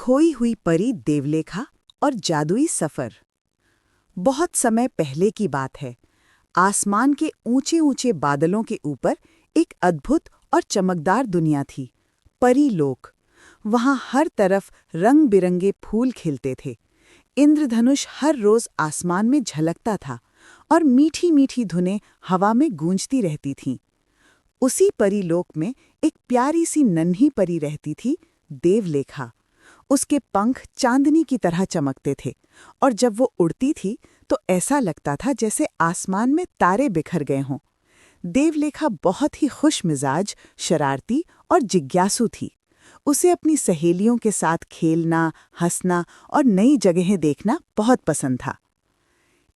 खोई हुई परी देवलेखा और जादुई सफर। बहुत समय पहले की बात है। आसमान के ऊंचे ऊंचे बादलों के ऊपर एक अद्भुत और चमकदार दुनिया थी, परीलोक। वहां हर तरफ रंग बिरंगे फूल खिलते थे। इंद्रधनुष हर रोज आसमान में झलकता था और मीठी मीठी धुनें हवा में गूंजती रहती थीं। उसी परीलोक में एक प्यारी सी नन्ही परी रहती थी, देवलेखा। उसके पंख चांदनी की तरह चमकते थे और जब वो उड़ती थी तो ऐसा लगता था जैसे आसमान में तारे बिखर गए हों। देवलेखा बहुत ही खुश मिजाज, शरारती और जिज्ञासु थी। उसे अपनी सहेलियों के साथ खेलना, हंसना और नई जगहें देखना बहुत पसंद था।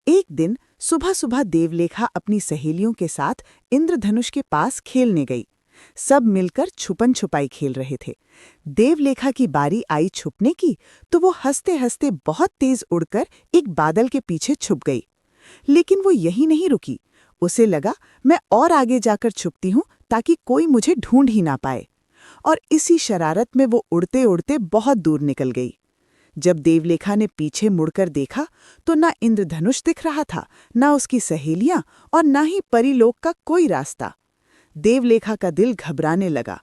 एक दिन सुबह सुबह देवलेखा अपनी सहेलियों के साथ इंद्रधनुष के पास खेलने गई। सब मिलकर छुपन छुपाई खेल रहे थे। देवलेखा की बारी आई छुपने की तो वो हंसते हंसते बहुत तेज उड़कर एक बादल के पीछे छुप गई। लेकिन वो यहीं नहीं रुकी। उसे लगा, मैं और आगे जाकर छुपती हूँ ताकि कोई मुझे ढूंढ ही ना पाए। और इसी शरारत में वो उड़ते उड़ते बहुत दूर निकल गई। जब देवलेखा ने पीछे मुड़कर देखा तो ना इंद्रधनुष दिख रहा था, ना उसकी सहेलियां और ना ही परीलोक का कोई रास्ता। देवलेखा का दिल घबराने लगा।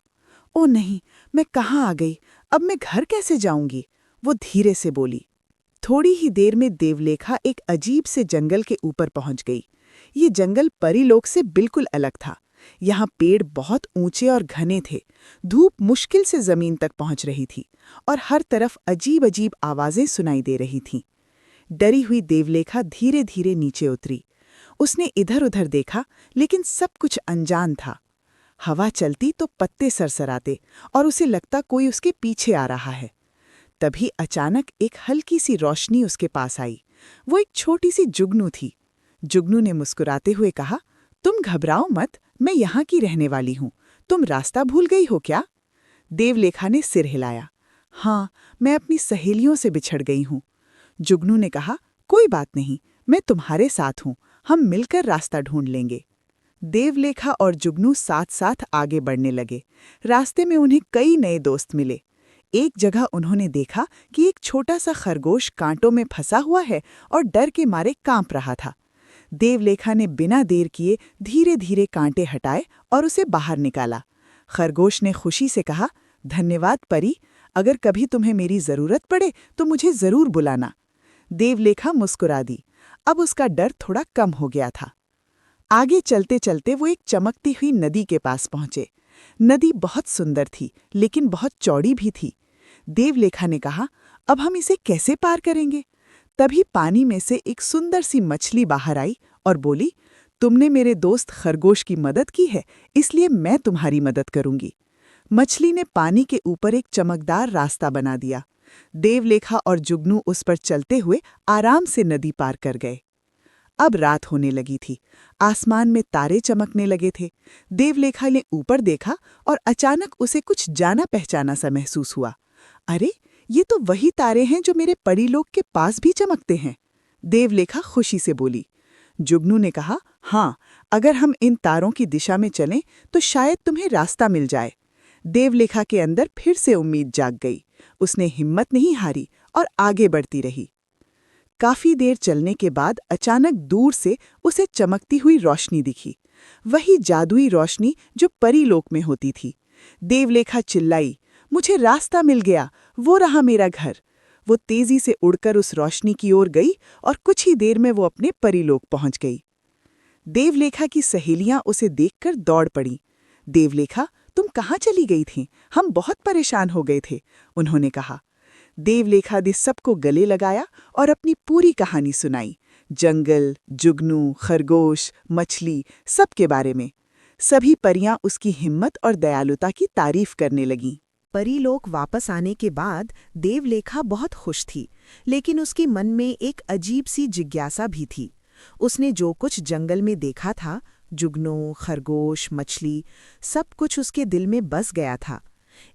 ओ नहीं, मैं कहाँ आ गई? अब मैं घर कैसे जाऊंगी? वो धीरे से बोली। थोड़ी ही देर में देवलेखा एक अजीब से जंगल के ऊपर पहुंच गई। ये जंगल परीलोक से बिल्कुल अलग था। यहाँ पेड़ बहुत ऊंचे और घने थे। धूप मुश्किल से जमीन तक पहुंच रही थी और हर तरफ अजीब अजीब आवाजें सुनाई दे रही थीं। डरी हुई देवलेखा धीरे धीरे नीचे उतरी। उसने इधर उधर देखा, लेकिन सब कुछ अनजान था। हवा चलती तो पत्ते सरसराते और उसे लगता कोई उसके पीछे आ रहा है। तभी अचानक एक हल्की सी रोशनी उसके पास आई। वो एक छोटी सी जुगनू थी। जुगनू ने मुस्कुराते हुए कहा, तुम घबराओ मत, मैं यहाँ की रहने वाली हूँ। तुम रास्ता भूल गई हो क्या? देवलेखा ने सिर हिलाया। हाँ, मैं अपनी सहेलियों से बिछड़ गई हूँ। जुगनू ने कहा, कोई बात नहीं, मैं तुम्हारे साथ हूँ। हम मिलकर रास्ता ढूंढ लेंगे। देवलेखा और जुगनू साथ साथ आगे बढ़ने लगे। रास्ते में उन्हें कई नए दोस्त मिले। एक जगह उन्होंने देखा कि एक छोटा सा खरगोश कांटों में फंसा हुआ है और डर के मारे कांप रहा था। देवलेखा ने बिना देर किए धीरे धीरे कांटे हटाए और उसे बाहर निकाला। खरगोश ने खुशी से कहा, धन्यवाद परी, अगर कभी तुम्हें मेरी जरूरत पड़े तो मुझे जरूर बुलाना। देवलेखा मुस्कुरा दी। अब उसका डर थोड़ा कम हो गया था। आगे चलते चलते वो एक चमकती हुई नदी के पास पहुंचे। नदी बहुत सुंदर थी, लेकिन बहुत चौड़ी भी थी। देवलेखा ने कहा, अब हम इसे कैसे पार करेंगे? तभी पानी में से एक सुंदर सी मछली बाहर आई और बोली, तुमने मेरे दोस्त खरगोश की मदद की है, इसलिए मैं तुम्हारी मदद करूंगी। मछली ने पानी के ऊपर एक चमकदार रास्ता बना दिया। देवलेखा और जुगनू उस पर चलते हुए आराम से नदी पार कर गए। अब रात होने लगी थी। आसमान में तारे चमकने लगे थे। देवलेखा ने ऊपर देखा और अचानक उसे कुछ जाना पहचाना सा महसूस हुआ। अरे, ये तो वही तारे हैं जो मेरे परीलोक के पास भी चमकते हैं। देवलेखा खुशी से बोली। जुगनू ने कहा, हाँ, अगर हम इन तारों की दिशा में चलें तो शायद तुम्हें रास्ता मिल जाए। देवलेखा के अंदर फिर से उम्मीद जाग गई। उसने हिम्मत नहीं हारी और आगे बढ़ती रही। काफी देर चलने के बाद अचानक दूर से उसे चमकती हुई रोशनी दिखी। वही जादुई रोशनी जो परीलोक में होती थी। देवलेखा चिल्लाई, मुझे रास्ता मिल गया, वो रहा मेरा घर। वो तेजी से उड़कर उस रोशनी की ओर गई और कुछ ही देर में वो अपने परीलोक पहुंच गई। देवलेखा की सहेलियां उसे देखकर दौड़ पड़ीं। देवलेखा, तुम कहाँ चली गई थीं? हम बहुत परेशान हो गए थे, उन्होंने कहा। देवलेखा ने सबको गले लगाया और अपनी पूरी कहानी सुनाई। जंगल, जुगनू, खरगोश, मछली, सबके बारे में। सभी परियां उसकी हिम्मत और दयालुता की तारीफ करने लगीं। परीलोक वापस आने के बाद देवलेखा बहुत खुश थी, लेकिन उसके मन में एक अजीब सी जिज्ञासा भी थी। उसने जो कुछ जंगल में देखा था, जुगनू, खरगोश, मछली, सब कुछ उसके दिल में बस गया था।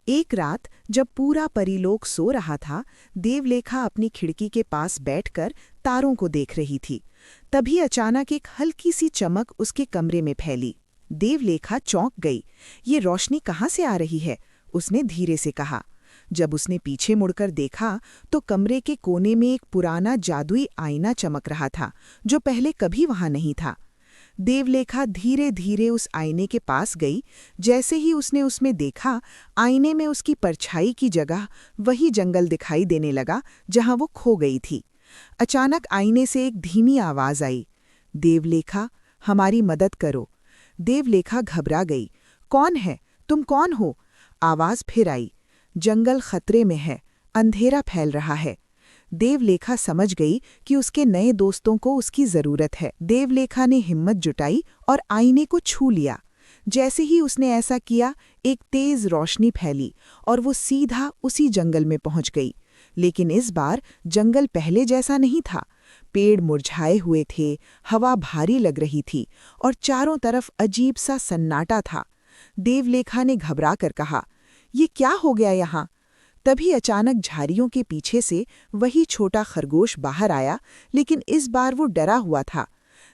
एक रात जब पूरा परीलोक सो रहा था, देवलेखा अपनी खिड़की के पास बैठकर तारों को देख रही थी। तभी अचानक एक हल्की सी चमक उसके कमरे में फैली। देवलेखा चौंक गई। ये रोशनी कहाँ से आ रही है? उसने धीरे से कहा। जब उसने पीछे मुड़कर देखा तो कमरे के कोने में एक पुराना जादुई आईना चमक रहा था, जो पहले कभी वहां नहीं था। देवलेखा धीरे धीरे उस आईने के पास गई। जैसे ही उसने उसमें देखा, आईने में उसकी परछाई की जगह वही जंगल दिखाई देने लगा जहां वो खो गई थी। अचानक आईने से एक धीमी आवाज आई, देवलेखा, हमारी मदद करो। देवलेखा घबरा गई। कौन है? तुम कौन हो? आवाज फिर आई, जंगल खतरे में है, अंधेरा फैल रहा है। देवलेखा समझ गई कि उसके नए दोस्तों को उसकी जरूरत है। देवलेखा ने हिम्मत जुटाई और आईने को छू लिया। जैसे ही उसने ऐसा किया, एक तेज रोशनी फैली और वो सीधा उसी जंगल में पहुंच गई। लेकिन इस बार जंगल पहले जैसा नहीं था। पेड़ मुरझाए हुए थे, हवा भारी लग रही थी और चारों तरफ अजीब सा सन्नाटा था। देवलेखा ने घबरा कर कहा, ये क्या हो गया यहाँ? तभी अचानक झाड़ियों के पीछे से वही छोटा खरगोश बाहर आया, लेकिन इस बार वो डरा हुआ था।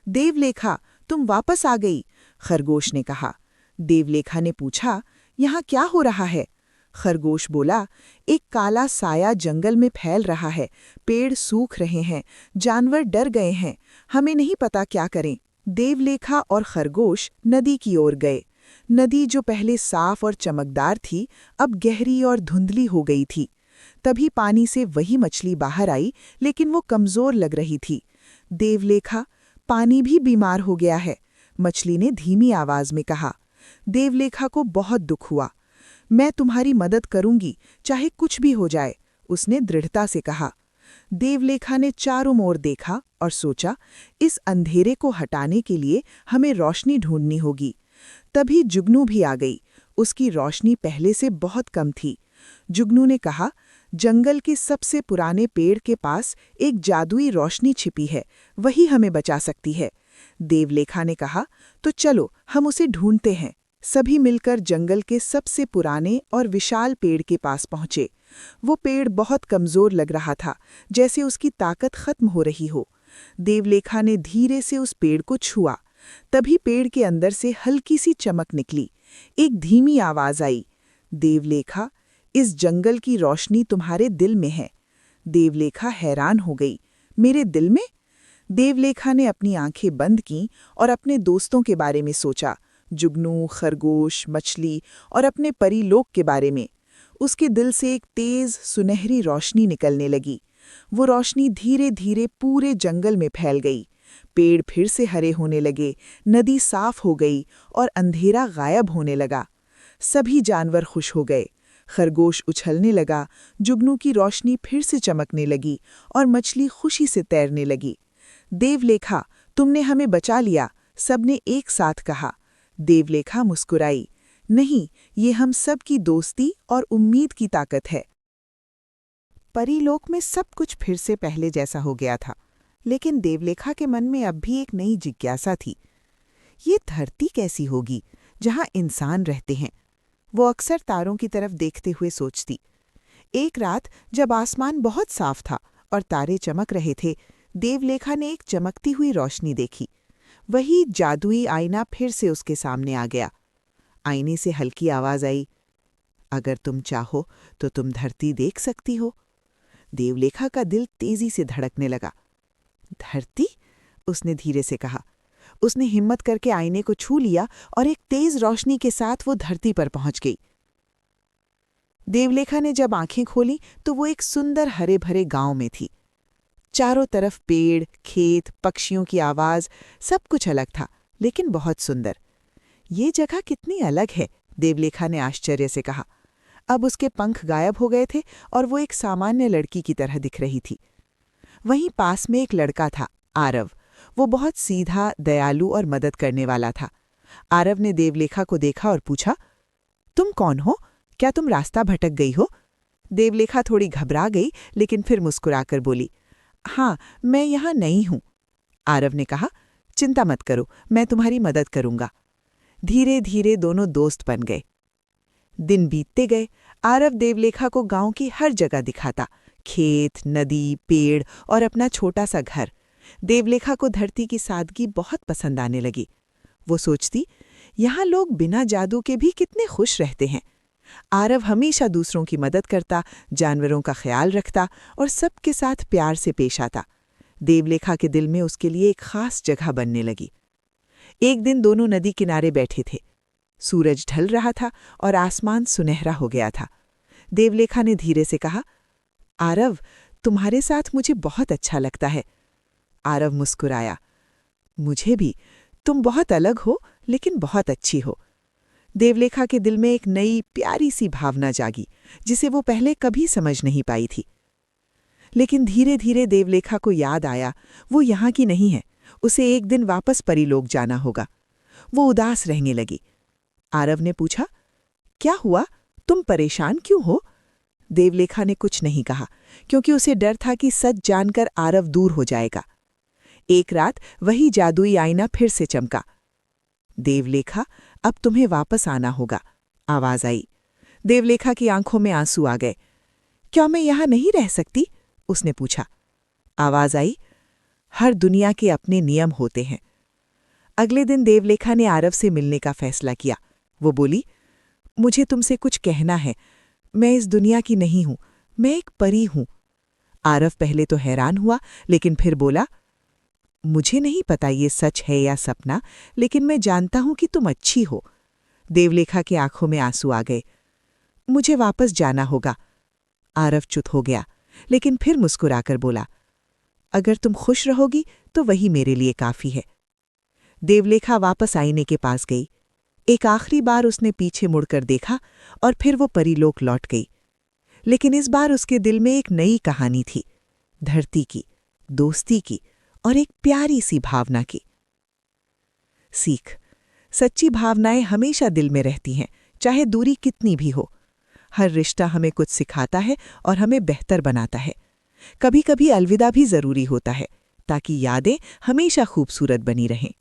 देवलेखा, तुम वापस आ गई, खरगोश ने कहा। देवलेखा ने पूछा, यहाँ क्या हो रहा है? खरगोश बोला, एक काला साया जंगल में फैल रहा है, पेड़ सूख रहे हैं, जानवर डर गए हैं, हमें नहीं पता क्या करें। देवलेखा और खरगोश नदी की ओर गए। नदी जो पहले साफ और चमकदार थी, अब गहरी और धुंधली हो गई थी। तभी पानी से वही मछली बाहर आई, लेकिन वो कमजोर लग रही थी। देवलेखा, पानी भी बीमार हो गया है, मछली ने धीमी आवाज में कहा। देवलेखा को बहुत दुख हुआ। मैं तुम्हारी मदद करूंगी, चाहे कुछ भी हो जाए, उसने दृढ़ता से कहा। देवलेखा ने चारों ओर देखा और सोचा, इस अंधेरे को हटाने के लिए हमें रोशनी ढूंढनी होगी। तभी जुगनू भी आ गई। उसकी रोशनी पहले से बहुत कम थी। जुगनू ने कहा, जंगल के सबसे पुराने पेड़ के पास एक जादुई रोशनी छिपी है, वही हमें बचा सकती है। देवलेखा ने कहा, तो चलो हम उसे ढूंढते हैं। सभी मिलकर जंगल के सबसे पुराने और विशाल पेड़ के पास पहुंचे। वो पेड़ बहुत कमजोर लग रहा था, जैसे उसकी ताकत खत्म हो रही हो। देवलेखा ने धीरे से उस पेड़ को छुआ। तभी पेड़ के अंदर से हल्की सी चमक निकली। एक धीमी आवाज आई, देवलेखा, इस जंगल की रोशनी तुम्हारे दिल में है। देवलेखा हैरान हो गई, मेरे दिल में? देवलेखा ने अपनी आंखें बंद कीं और अपने दोस्तों के बारे में सोचा, जुगनू, खरगोश, मछली और अपने परीलोक के बारे में। उसके दिल से एक तेज सुनहरी रोशनी निकलने लगी। वो रोशनी धीरे धीरे पूरे जंगल में फैल गई। पेड़ फिर से हरे होने लगे, नदी साफ हो गई और अंधेरा गायब होने लगा। सभी जानवर खुश हो गए। खरगोश उछलने लगा, जुगनू की रोशनी फिर से चमकने लगी और मछली खुशी से तैरने लगी। देवलेखा, तुमने हमें बचा लिया, सबने एक साथ कहा। देवलेखा मुस्कुराई, नहीं, ये हम सब की दोस्ती और उम्मीद की ताकत है। परीलोक में सब कुछ फिर से पहले जैसा हो गया था, लेकिन देवलेखा के मन में अब भी एक नई जिज्ञासा थी। ये धरती कैसी होगी जहां इंसान रहते हैं? वो अक्सर तारों की तरफ देखते हुए सोचती। एक रात जब आसमान बहुत साफ था और तारे चमक रहे थे, देवलेखा ने एक चमकती हुई रोशनी देखी। वही जादुई आईना फिर से उसके सामने आ गया। आईने से हल्की आवाज आई, अगर तुम चाहो तो तुम धरती देख सकती हो। देवलेखा का दिल तेजी से धड़कने लगा। धरती? उसने धीरे से कहा। उसने हिम्मत करके आईने को छू लिया और एक तेज रोशनी के साथ वो धरती पर पहुंच गई। देवलेखा ने जब आंखें खोली तो वो एक सुंदर हरे भरे गांव में थी। चारों तरफ पेड़, खेत, पक्षियों की आवाज, सब कुछ अलग था, लेकिन बहुत सुंदर। ये जगह कितनी अलग है, देवलेखा ने आश्चर्य से कहा। अब उसके पंख गायब हो गए थे और वो एक सामान्य लड़की की तरह दिख रही थी। वहीं पास में एक लड़का था, आरव। वो बहुत सीधा, दयालु और मदद करने वाला था। आरव ने देवलेखा को देखा और पूछा, तुम कौन हो? क्या तुम रास्ता भटक गई हो? देवलेखा थोड़ी घबरा गई, लेकिन फिर मुस्कुराकर बोली, हाँ, मैं यहाँ नई हूं। आरव ने कहा, चिंता मत करो, मैं तुम्हारी मदद करूंगा। धीरे धीरे दोनों दोस्त बन गए। दिन बीतते गए। आरव देवलेखा को गांव की हर जगह दिखाता, खेत, नदी, पेड़ और अपना छोटा सा घर। देवलेखा को धरती की सादगी बहुत पसंद आने लगी। वो सोचती, यहाँ लोग बिना जादू के भी कितने खुश रहते हैं। आरव हमेशा दूसरों की मदद करता, जानवरों का ख्याल रखता और सबके साथ प्यार से पेश आता। देवलेखा के दिल में उसके लिए एक खास जगह बनने लगी। एक दिन दोनों नदी किनारे बैठे थे। सूरज ढल रहा था और आसमान सुनहरा हो गया था। देवलेखा ने धीरे से कहा, आरव, तुम्हारे साथ मुझे बहुत अच्छा लगता है। आरव मुस्कुराया, मुझे भी। तुम बहुत अलग हो, लेकिन बहुत अच्छी हो। देवलेखा के दिल में एक नई प्यारी सी भावना जागी, जिसे वो पहले कभी समझ नहीं पाई थी। लेकिन धीरे धीरे देवलेखा को याद आया, वो यहाँ की नहीं है। उसे एक दिन वापस परीलोक जाना होगा। वो उदास रहने लगी। आरव ने पूछा, क्या हुआ? तुम परेशान क्यों हो? देवलेखा ने कुछ नहीं कहा, क्योंकि उसे डर था कि सच जानकर आरव दूर हो जाएगा। एक रात वही जादुई आईना फिर से चमका। देवलेखा, अब तुम्हें वापस आना होगा, आवाज आई। देवलेखा की आंखों में आंसू आ गए। क्या मैं यहां नहीं रह सकती? उसने पूछा। आवाज आई, हर दुनिया के अपने नियम होते हैं। अगले दिन देवलेखा ने आरव से मिलने का फैसला किया। वो बोली, मुझे तुमसे कुछ कहना है। मैं इस दुनिया की नहीं हूं, मैं एक परी हूं। आरव पहले तो हैरान हुआ, लेकिन फिर बोला, मुझे नहीं पता ये सच है या सपना, लेकिन मैं जानता हूं कि तुम अच्छी हो। देवलेखा की आंखों में आंसू आ गए। मुझे वापस जाना होगा। आरव चुप हो गया, लेकिन फिर मुस्कुराकर बोला, अगर तुम खुश रहोगी तो वही मेरे लिए काफी है। देवलेखा वापस आईने के पास गई। एक आखिरी बार उसने पीछे मुड़कर देखा और फिर वो परीलोक लौट गई। लेकिन इस बार उसके दिल में एक नई कहानी थी, धरती की, दोस्ती की और एक प्यारी सी भावना की। सीख, सच्ची भावनाएं हमेशा दिल में रहती हैं, चाहे दूरी कितनी भी हो। हर रिश्ता हमें कुछ सिखाता है और हमें बेहतर बनाता है। कभी कभी अलविदा भी जरूरी होता है, ताकि यादें हमेशा खूबसूरत बनी रहें।